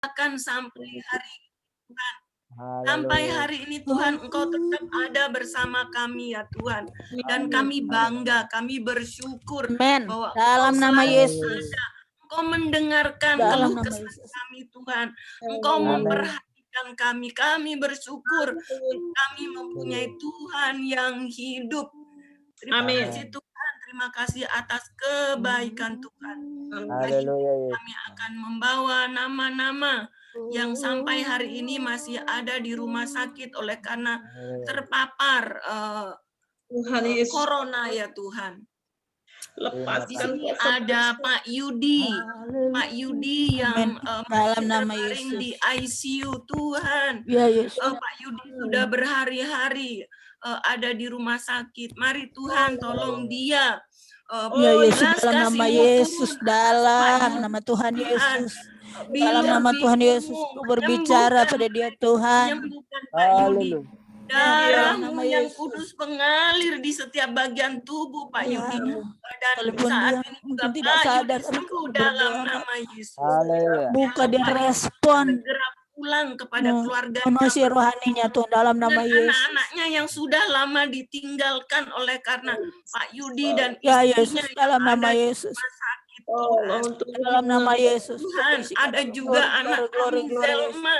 akan sampai hari Tuhan. Sampai hari ini Tuhan, Engkau tetap ada bersama kami ya Tuhan. Dan kami bangga, kami bersyukur bahwa dalam Engkau nama selalu Yesus. ada. Engkau mendengarkan Dalam keluh nama kesah Yesus. kami Tuhan. Engkau memperhatikan kami. Kami bersyukur kami mempunyai Tuhan yang hidup. Terima kasih Tuhan. Terima kasih atas kebaikan Tuhan. Kami akan membawa nama-nama yang sampai hari ini masih ada di rumah sakit oleh karena terpapar corona ya Tuhan. Di sini ada Pak Yudi, Pak Yudi yang dalam masih nama terbaring Yesus. di ICU Tuhan. Ya Yesus. Pak Yudi sudah berhari-hari ada di rumah sakit. Mari Tuhan tolong dia. Ya Yesus, Belas dalam nama kasih-Mu Yesus, turun atas Pak dalam Yudi, nama Tuhan Yesus. Dalam Bilur nama Tuhan Yesus, bilurmu Kau berbicara pada dia Tuhan. menyembuhkan Pak Yudi. Darah-Mu yang kudus mengalir di setiap bagian tubuh Pak Yudi. Dan Walaupun saat dia ini mungkin juga tidak Pak sadar, Yudi tapi sembuh kau dalam berdoa. nama Yesus. Buka dia Pak Yudi respon. segera pulang kepada keluarganya. Penuhi rohaninya Tuhan dalam nama Dan Yesus. anak-anaknya yang sudah lama ditinggalkan oleh karena Pak Yudi dan Ya istrinya Yesus, dalam yang nama ada di Yesus. rumah sakit Tuhan. Dalam nama Yesus. Tuhan, ada juga anak kami Zelma.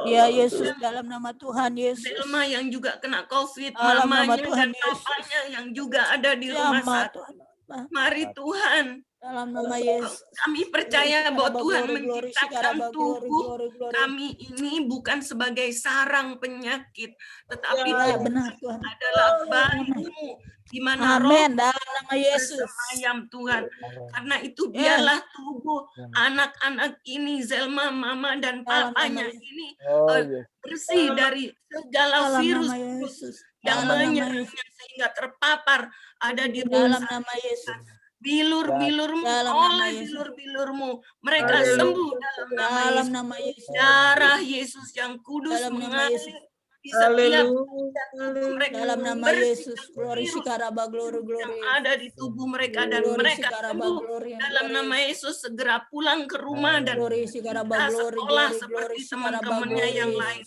Ya Yesus, dalam nama Tuhan Yesus. Zelma yang juga kena COVID, Dalam nama mamanya Tuhan dan Yesus. papanya yang juga ada di rumah sakit. Mari Tuhan, dalam nama Yesus. kami percaya bahwa Tuhan menciptakan tubuh kami ini bukan sebagai sarang penyakit, tetapi Tuhan adalah bayi-Mu di mana roh dalam nama Yesus. bersemayam Tuhan. Karena itu biarlah tubuh anak-anak ini, Zelma, Mama, dan papanya ini bersih dari segala virus yang menyerangnya sehingga terpapar ada di dalam nama Yesus. Bilur-bilurmu, oleh bilur-bilurmu, mereka sembuh dalam nama Yesus. Darah Yesus yang kudus mengalir di setiap mereka dalam nama Yesus. Glory Shikaraba, glory yang ada di tubuh mereka dan mereka sembuh dalam nama Yesus. Segera pulang ke rumah dan sekolah seperti teman-temannya yang lain.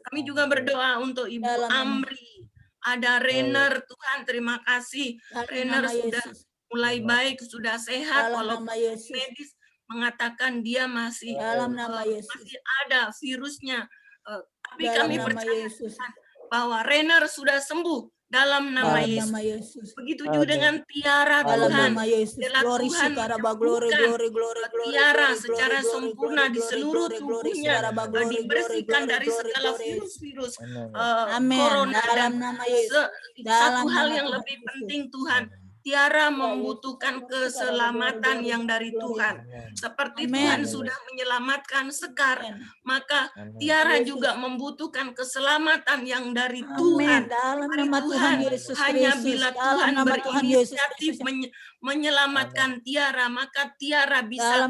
Kami juga berdoa untuk Ibu Amri. Ada Renner, Tuhan terima kasih. Renner sudah mulai baik, sudah sehat, walaupun medis mengatakan dia masih ada virusnya. Tapi kami percaya bahwa Renner sudah sembuh dalam nama Yesus. Begitu juga dengan Tiara Tuhan. Biarlah Tuhan menyembuhkan Tiara secara sempurna di seluruh tubuhnya, dibersihkan dari segala virus-virus corona. Dan satu hal yang lebih penting Tuhan, Tiara membutuhkan keselamatan yang dari Tuhan. Seperti Tuhan sudah menyelamatkan Sekar, maka Tiara juga membutuhkan keselamatan yang dari Tuhan. Mari Tuhan, hanya bila Tuhan berinisiatif menyelamatkan Tiara, maka Tiara bisa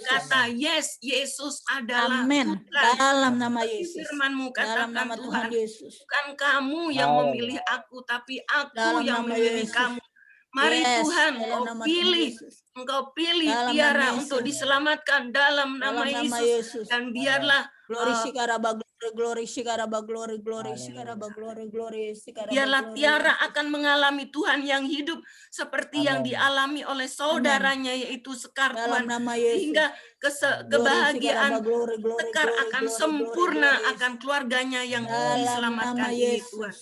kata, yes, Yesus adalah Tuhan. Dalam nama Yesus. Firman-Mu katakan Tuhan, bukan kamu yang memilih aku, tapi aku yang memilih kamu. Mari Tuhan, Engkau pilih Tiara untuk diselamatkan dalam nama Yesus. Dan biarlah biarlah Tiara akan mengalami Tuhan yang hidup seperti yang dialami oleh saudaranya yaitu Sekar Tuhan. Sehingga kebahagiaan Sekar akan sempurna akan keluarganya yang diselamatkan ini Tuhan.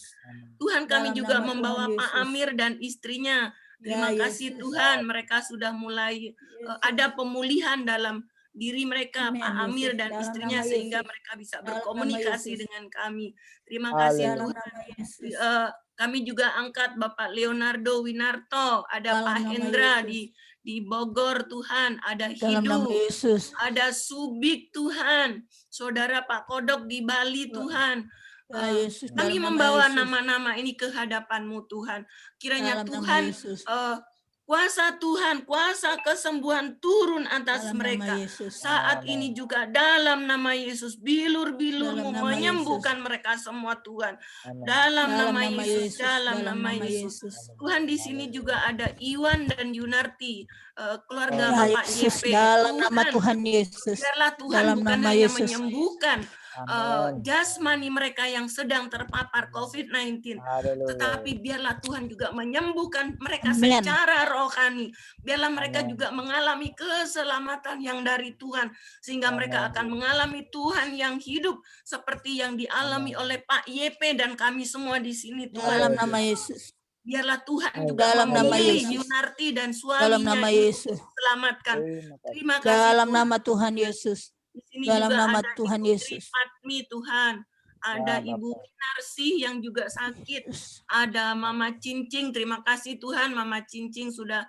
Tuhan, kami juga membawa Pak Amir dan istrinya. Terima kasih Tuhan, mereka sudah mulai ada pemulihan dalam diri mereka, Pak Amir dan istrinya, sehingga mereka bisa berkomunikasi dengan kami. Terima kasih Tuhan. Kami juga angkat Bapak Leonardo Winarto, ada Pak Hendra di Bogor Tuhan, ada Hidu, ada Subik Tuhan, Saudara Pak Kodok di Bali Tuhan. Kami membawa nama-nama ini ke hadapan-Mu Tuhan. Kiranya Tuhan Kuasa Tuhan, kuasa kesembuhan turun atas Dalam nama mereka. Yesus. Saat ini juga dalam nama Yesus, bilur-bilur-Mu Dalam nama menyembuhkan mereka semua Tuhan. Amin. Dalam Dalam nama nama Yesus, Yesus. dalam Dalam nama nama Yesus. Yesus. Tuhan, di sini juga ada Iwan dan Yunarti, keluarga Ya Bapak Yesus, YP. dalam nama Tuhan Yesus. Biarlah Tuhan Dalam bukan nama hanya Yesus. menyembuhkan Amin. jasmani mereka yang sedang terpapar COVID-19, Haleluya. tetapi biarlah Tuhan juga menyembuhkan mereka Amin. secara rohani. Biarlah mereka Amin. juga mengalami keselamatan yang dari Tuhan, sehingga mereka Amin. akan mengalami Tuhan yang hidup seperti yang dialami Amin. oleh Pak YP dan kami semua di sini, Dalam Tuhan. nama Yesus. Biarlah Tuhan juga Dalam nama memilih Yesus. Yunarti dan Dalam suaminya nama ini Yesus. selamatkan. Terima kasih. Terima kasih Dalam Tuhan. nama Tuhan Yesus. Di sini Dalam juga nama ada Tuhan Ibu Yesus. Tripatmi, Tuhan. Ada Ya, Ibu Bapak. Narsi yang juga sakit. Ada Mama Cincing, terima kasih Tuhan. Mama Cincing sudah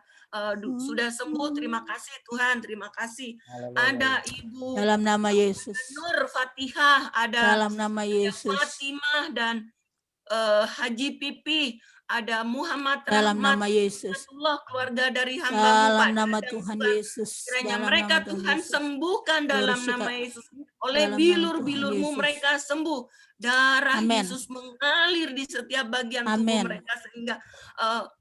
sembuh. Terima kasih Tuhan, terima kasih. Haleluya. Ada Ibu Dalam nama Yesus. Nur Fatihah, ada Dalam nama Yesus. Fatimah dan Haji Pipi, ada Muhammad Dalam Rahmat, nama Yesus. Allah, keluarga dari hamba-Mu, Dalam Pak. nama Dan Tuhan Tuhan, Yesus. kiranya Dalam mereka nama Tuhan Yesus. sembuhkan dalam Glorifikasi. nama Yesus. Oleh Dalam nama bilur-bilur-Mu Tuhan Yesus. mereka sembuh. Darah Amin. Yesus mengalir di setiap bagian tubuh Amin. mereka, sehingga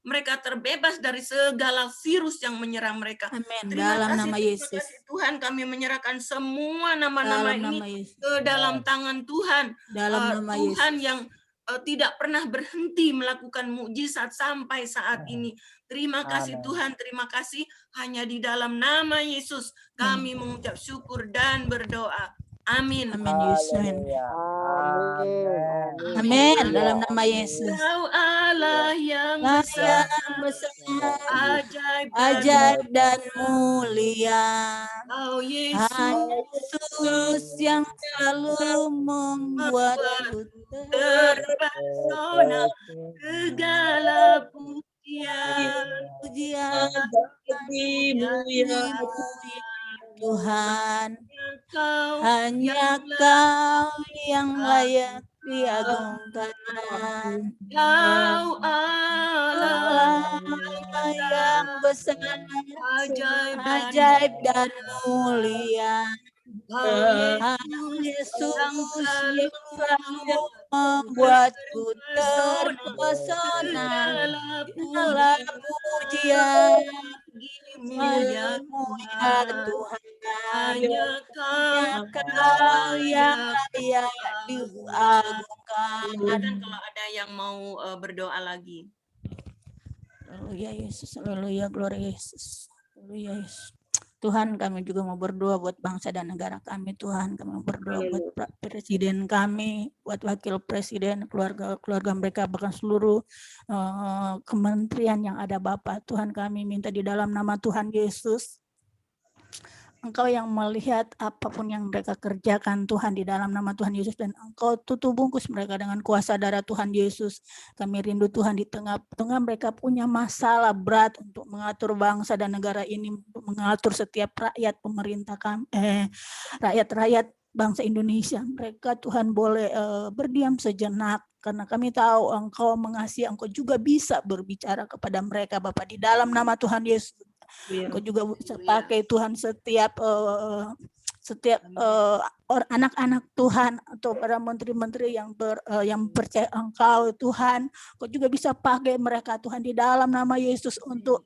mereka terbebas dari segala virus yang menyerang mereka. Amin. Terima Dalam kasih, nama terima Yesus. kasih Tuhan, kami menyerahkan semua nama-nama Dalam ini nama Yesus. ke dalam tangan Tuhan. Dalam nama Tuhan Yesus. yang tidak pernah berhenti melakukan mukjizat sampai saat ini. Terima kasih Amin. Tuhan, terima kasih. Hanya di dalam nama Yesus kami mengucap syukur dan berdoa. Amin. Amin Yesus. Haleluya. Amin. Amin. Dalam nama Yesus. Kau Allah yang Allah besar, yang besar, ajaib dan ajaib dan mulia. Kau Yesus Yesus yang selalu membuatku terpesona, segala pujian pujian bagimu ya Tuhan. Kau Hanya Kau yang layak diagungkan. Kau Allah Allah yang besar, ajaib dan mulia. Kau Yesus yang yang selalu membuatku terpesona. Segala pujian mulia ya Tuhan. hanya Kau yang layak diagungkan. Dan kalau ada yang mau berdoa lagi. Haleluya Yesus, haleluya, glory Yesus. Haleluya Yesus. Tuhan, kami juga mau berdoa buat bangsa dan negara kami, Tuhan. Kami mau berdoa buat presiden kami, buat wakil presiden, keluarga mereka, bahkan seluruh kementerian yang ada Bapak. Tuhan, kami minta di dalam nama Tuhan Yesus, Engkau yang melihat apapun yang mereka kerjakan, Tuhan, di dalam nama Tuhan Yesus, dan Engkau tutup bungkus mereka dengan kuasa darah Tuhan Yesus. Kami rindu Tuhan di tengah mereka punya masalah berat untuk mengatur bangsa dan negara ini, untuk mengatur setiap rakyat pemerintah kami, rakyat bangsa Indonesia. Mereka Tuhan boleh berdiam sejenak, karena kami tahu Engkau mengasihi, Engkau juga bisa berbicara kepada mereka, Bapak, di dalam nama Tuhan Yesus. Engkau juga bisa pakai Tuhan setiap anak-anak Tuhan atau para menteri-menteri yang percaya Engkau, Tuhan. Engkau juga bisa pakai mereka, Tuhan, di dalam nama Yesus untuk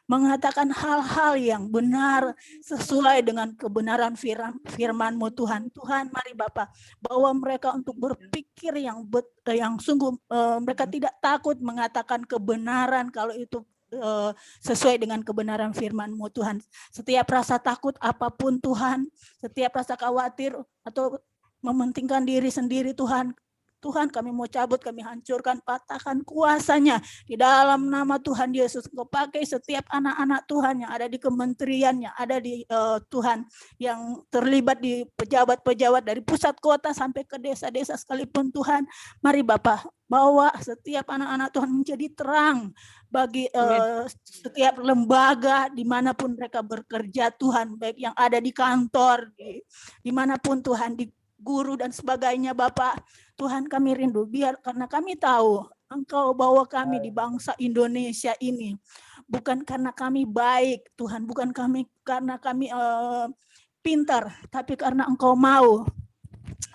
mengatakan hal-hal yang benar sesuai dengan kebenaran firman-Mu, Tuhan. Tuhan, mari Bapak, bawa mereka untuk berpikir yang sungguh, mereka tidak takut mengatakan kebenaran kalau itu sesuai dengan kebenaran firman-Mu, Tuhan. Setiap rasa takut apapun, Tuhan, setiap rasa khawatir atau mementingkan diri sendiri, Tuhan, kami mau cabut, kami hancurkan, patahkan kuasanya di dalam nama Tuhan Yesus. Engkau pakai setiap anak-anak Tuhan yang ada di kementerian, yang ada di Tuhan, yang terlibat di pejabat-pejabat dari pusat kota sampai ke desa-desa sekalipun, Tuhan. Mari Bapak, bawa setiap anak-anak Tuhan menjadi terang bagi setiap lembaga dimanapun mereka bekerja, Tuhan, baik yang ada di kantor, dimanapun Tuhan, di guru dan sebagainya, Bapak. Tuhan, kami rindu, karena kami tahu Engkau bawa kami di bangsa Indonesia ini bukan karena kami baik Tuhan, bukan karena kami pintar, tapi karena Engkau mau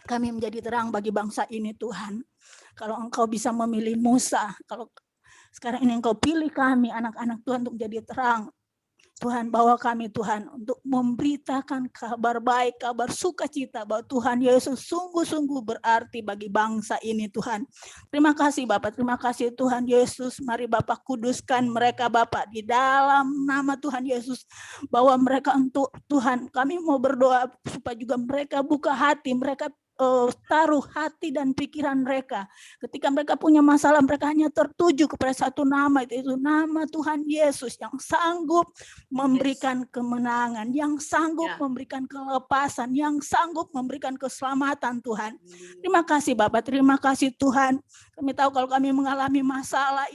kami menjadi terang bagi bangsa ini Tuhan. Kalau Engkau bisa memilih Musa, kalau sekarang ini Engkau pilih kami anak-anak Tuhan untuk menjadi terang, Tuhan bawa kami Tuhan untuk memberitakan kabar baik, kabar sukacita bahwa Tuhan Yesus sungguh-sungguh berarti bagi bangsa ini Tuhan. Terima kasih Bapak, terima kasih Tuhan Yesus. Mari Bapak kuduskan mereka Bapak di dalam nama Tuhan Yesus. Bahwa mereka untuk Tuhan, kami mau berdoa supaya juga mereka buka hati, mereka taruh hati dan pikiran mereka. Ketika mereka punya masalah, mereka hanya tertuju kepada satu nama, itu nama Tuhan Yesus yang sanggup memberikan kemenangan, yang sanggup memberikan kelepasan, yang sanggup memberikan keselamatan Tuhan. Terima kasih Bapak, terima kasih Tuhan. Kami tahu kalau kami mengalami masalah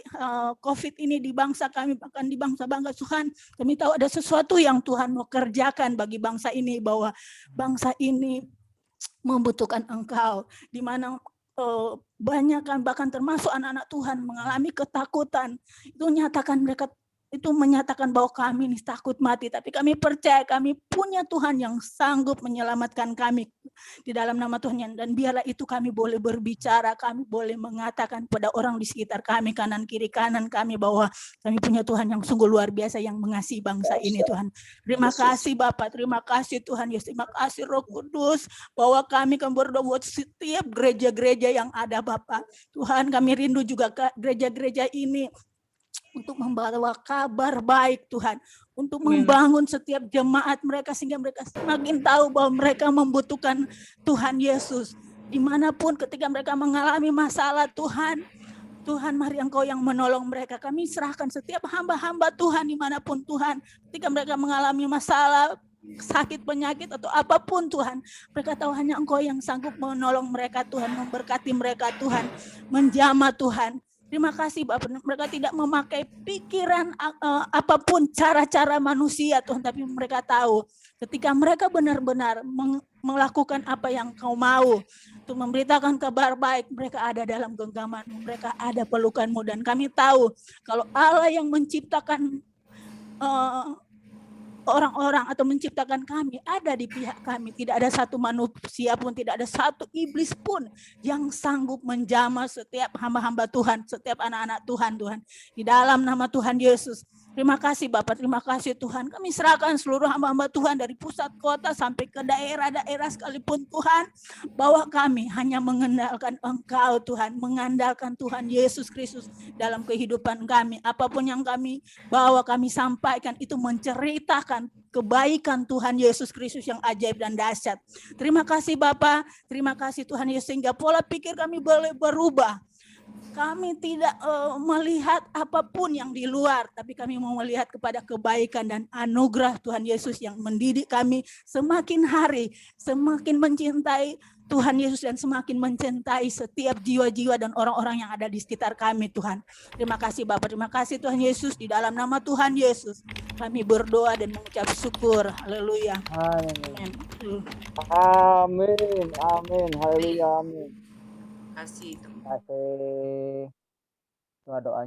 COVID ini di bangsa kami, bahkan di bangsa-bangsa Tuhan, kami tahu ada sesuatu yang Tuhan mau kerjakan bagi bangsa ini, bahwa bangsa ini membutuhkan Engkau, di mana banyak kan bahkan termasuk anak-anak Tuhan mengalami ketakutan. Itu menyatakan bahwa kami ini takut mati, tapi kami percaya kami punya Tuhan yang sanggup menyelamatkan kami di dalam nama Tuhan. Dan biarlah itu kami boleh berbicara, kami boleh mengatakan pada orang di sekitar kami, kanan kiri kanan kami, bahwa kami punya Tuhan yang sungguh luar biasa yang mengasihi bangsa ini Tuhan. Terima kasih Bapak, terima kasih Tuhan Yesus, terima kasih Roh Kudus, bahwa kami akan berdoa buat setiap gereja-gereja yang ada Bapak. Tuhan, kami rindu juga ke gereja-gereja ini untuk membawa kabar baik Tuhan, untuk membangun setiap jemaat mereka sehingga mereka semakin tahu bahwa mereka membutuhkan Tuhan Yesus. Dimanapun ketika mereka mengalami masalah Tuhan, mari Engkau yang menolong mereka. Kami serahkan setiap hamba-hamba Tuhan dimanapun Tuhan, ketika mereka mengalami masalah, sakit, penyakit, atau apapun Tuhan, mereka tahu hanya Engkau yang sanggup menolong mereka Tuhan, memberkati mereka Tuhan, menjamah Tuhan. Terima kasih Bapak, mereka tidak memakai pikiran apapun cara-cara manusia Tuhan, tapi mereka tahu ketika mereka benar-benar melakukan apa yang Kau mau, untuk memberitakan kabar baik, mereka ada dalam genggaman, mereka ada pelukan-Mu. Dan kami tahu kalau Allah yang menciptakan orang-orang atau menciptakan kami ada di pihak kami. Tidak ada satu manusia pun, tidak ada satu iblis pun yang sanggup menjamah setiap hamba-hamba Tuhan, setiap anak-anak Tuhan, Tuhan. Di dalam nama Tuhan Yesus. Terima kasih Bapak, terima kasih Tuhan. Kami serahkan seluruh hamba-hamba Tuhan dari pusat kota sampai ke daerah-daerah sekalipun Tuhan, bahwa kami hanya mengandalkan Engkau Tuhan, mengandalkan Tuhan Yesus Kristus dalam kehidupan kami. Apapun yang kami bawa, kami sampaikan, itu menceritakan kebaikan Tuhan Yesus Kristus yang ajaib dan dahsyat. Terima kasih Bapak, terima kasih Tuhan Yesus, sehingga pola pikir kami boleh berubah. Kami tidak melihat apapun yang di luar, tapi kami mau melihat kepada kebaikan dan anugerah Tuhan Yesus yang mendidik kami semakin hari, semakin mencintai Tuhan Yesus dan semakin mencintai setiap jiwa-jiwa dan orang-orang yang ada di sekitar kami Tuhan. Terima kasih Bapak, terima kasih Tuhan Yesus, di dalam nama Tuhan Yesus kami berdoa dan mengucap syukur. Haleluya. Amin. Amin. Amin. Haleluya. Amin. Kasih. Terima kasih. Doa-doanya.